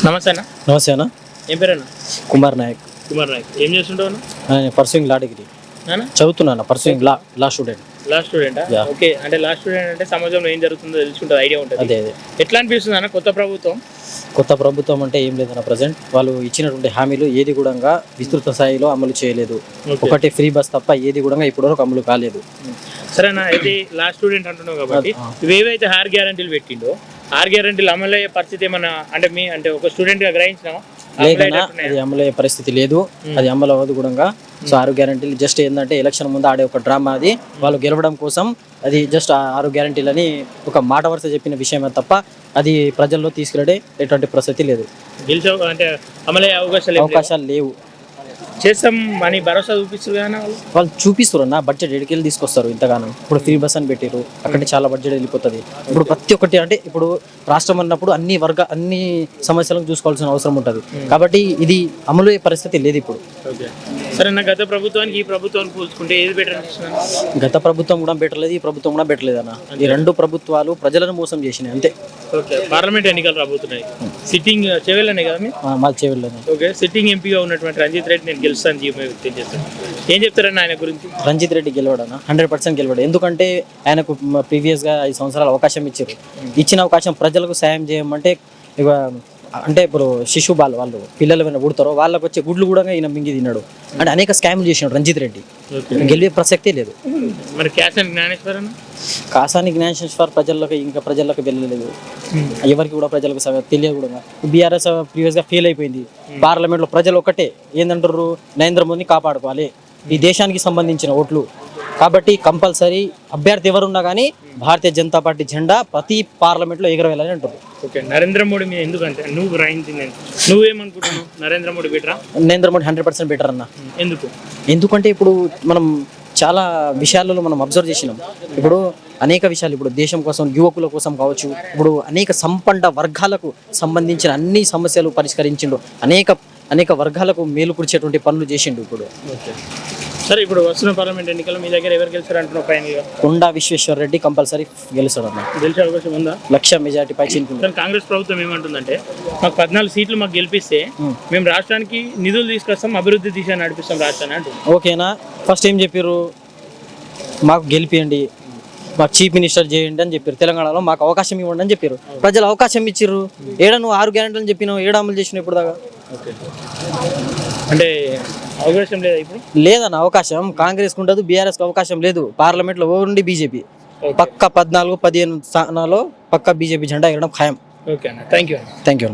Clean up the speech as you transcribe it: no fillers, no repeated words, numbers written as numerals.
నమస్తే అన్న. నమస్తే అన్న. ఏం పేరన్నా? కుమార్ నాయక్. కుమార్ నాయక్. ఏం చేస్తుంటావు అన్న? పర్సూయింగ్ లా డిగ్రీ చదువుతున్నాను. Pursuing law student. లా స్టూడెంటా? ఓకే. అంటే లా స్టూడెంట్ అంటే సమాజంలో ఏం జరుగుతుందో తెలుసుకుంటుంది, ఐడియా ఉంటుంది. అదే ఎట్లా అనిపిస్తుంది అన్న కొత్త ప్రభుత్వం అంటే ఏం లేదన్న. ప్రజెంట్ వాళ్ళు ఇచ్చినటువంటి హామీలు ఏది కూడా విస్తృత స్థాయిలో అమలు చేయలేదు. ఒకటి ఫ్రీ బస్ తప్ప ఏది కూడా ఇప్పటివరకు అమలు కాలేదు. సరేనా? అయితే లా స్టూడెంట్ అంటున్నావు కాబట్టి ఇవేవైతే హార్ గ్యారంటీలు పెట్టిండో హార్ గ్యారంటీలు అమలు అయ్యే పరిస్థితి ఏమన్నా అంటే ఒక స్టూడెంట్ గా గ్రహించినావా? లేదన్నా, అది అమలు అయ్యే పరిస్థితి లేదు. అది అమలు అవ్వదు కూడా. సో 6 గ్యారంటీలు జస్ట్ ఏంటంటే ఎలక్షన్ ముందు ఆడే ఒక డ్రామా. అది వాళ్ళు గెలవడం కోసం అది జస్ట్ 6 గ్యారంటీలని ఒక మాట వరుస చెప్పిన విషయమే తప్ప అది ప్రజల్లో తీసుకురాడే ఎటువంటి ప్రసక్తి లేదు. గెలిచే అంటే అమలయ్యే అవకాశాలు లేవు. చేస్తాం అని భరోసా చూపిస్తారు కానీ వాళ్ళు చూపిస్తారు అన్న. బడ్జెట్ ఎడికెళ్ళి తీసుకొస్తారు ఇంతగానో. ఇప్పుడు ఫ్రీ బస్ అని పెట్టారు, అక్కడి చాలా బడ్జెట్ వెళ్ళిపోతుంది. ఇప్పుడు ప్రతి ఒక్కటి అంటే ఇప్పుడు రాష్ట్రం అన్నప్పుడు అన్ని సమస్యలను చూసుకోవాల్సిన అవసరం ఉంటుంది. కాబట్టి ఇది అమలు అయ్యే పరిస్థితి లేదు ఇప్పుడు. సరే, నా గత ప్రభుత్వానికి ఈ ప్రభుత్వానికి పోల్చుకుంటే ఏది బెటర్ అనిపిస్తుంది? గత ప్రభుత్వం కూడా బెటర్ లేదు, ఈ ప్రభుత్వం కూడా బెటర్ లేదు అన్న. ఈ రెండు ప్రభుత్వాలు ప్రజలను మోసం చేసినాయి అంతే. ఓకే. పార్లమెంట్ ఎన్నికలు రాబోతున్నాయి. సిట్టింగ్ చెవెళ్ళనే కదా మాది చెవిలోనే. ఓకే. సిట్టింగ్ ఎంపీగా ఉన్నటువంటి రంజిత్ రెడ్డి నేను గెలుస్తాను వ్యక్తం చేస్తాను. ఏం చెప్తారన్న ఆయన గురించి? రంజిత్ రెడ్డి గెలవాడన్నా, 100% గెలవాడు. ఎందుకంటే ఆయనకు ప్రీవియస్గా 5 సంవత్సరాలు అవకాశం ఇచ్చారు. ఇచ్చిన అవకాశం ప్రజలకు సాయం చేయమంటే ఇక అంటే ఇప్పుడు శిశు బాల్ వాళ్ళు పిల్లలు ఏమైనా పుడతారో వాళ్ళకి వచ్చే గుడ్లు కూడా ఈయన మింగి తిన్నాడు. అంటే అనేక స్కామ్లు చేసినాడు రంజిత్ రెడ్డి. గెలిపే ప్రసక్తే లేదు. మరి కాసాని జ్ఞానేశ్వర్ ప్రజలకు వెళ్ళలేదు. ఎవరికి కూడా ప్రజలకు తెలియదు కూడా. బీఆర్ఎస్ ప్రీవియస్గా ఫెయిల్ అయిపోయింది. పార్లమెంట్లో ప్రజలు ఒకటే ఏందంటారు, నరేంద్ర మోదీని కాపాడుకోవాలి, ఈ దేశానికి సంబంధించిన ఓట్లు. కాబట్టి కంపల్సరీ అభ్యర్థి ఎవరున్నా కానీ భారతీయ జనతా పార్టీ జెండా ప్రతి పార్లమెంట్లో ఎగరవేయాలని అంటారు. ఓకే. నరేంద్ర మోడీ మీద ఎందుకంటే నువ్వేమనుకుంటున్నావు? నరేంద్ర మోడీ 100% బెటర్ అన్న. ఎందుకంటే ఇప్పుడు మనం చాలా విషయాలలో మనం అబ్జర్వ్ చేసినాం. ఇప్పుడు అనేక విషయాలు, ఇప్పుడు దేశం కోసం, యువకుల కోసం కావచ్చు, ఇప్పుడు అనేక సంపన్న వర్గాలకు సంబంధించిన అన్ని సమస్యలు పరిష్కరించిండు. అనేక వర్గాలకు మేలు కూర్చేటువంటి పనులు చేసిండు ఇప్పుడు. సరే, ఇప్పుడు వస్తున్న పార్లమెంట్ ఎన్నికల్లో మీ దగ్గర ఎవరు గెలుస్తారు అంటున్నావు? ఫైనల్గా కొండా విశ్వేశ్వర రెడ్డి కంపల్సరీ గెలుస్తాడు అన్న. గెలిచే అవకాశం ఉందా? 1,00,000 మెజార్టీ పై చింతుంది. కాంగ్రెస్ ప్రభుత్వం ఏమంటుందంటే మాకు 14 సీట్లు మాకు గెలిపిస్తే మేము రాష్ట్రానికి నిధులు తీసుకొస్తాం, అభివృద్ధి దిశ నడిపిస్తాం రాష్ట్రాన్ని అంటుంది. ఓకేనా? ఫస్ట్ ఏం చెప్పారు, మాకు గెలిపియండి, మాకు చీఫ్ మినిస్టర్ చేయండి అని చెప్పారు. తెలంగాణలో మాకు అవకాశం ఇవ్వండి అని చెప్పారు. ప్రజలు అవకాశం ఇచ్చిర్రు. నువ్వు 6 గ్యారెంటీలు చెప్పినావు, అమలు చేసినావు ఇప్పుడు దాకా? అంటే అవకాశం లేదా ఇప్పుడు? లేదన్న అవకాశం. కాంగ్రెస్కి ఉండదు, బీఆర్ఎస్కి అవకాశం లేదు. పార్లమెంట్లో ఓన్లీ బీజేపీ. పక్క 14-15 స్థానాల్లో పక్క బీజేపీ జెండా ఎగరడం ఖాయం. ఓకే అన్న, థ్యాంక్ యూ. థ్యాంక్ యూ అన్న.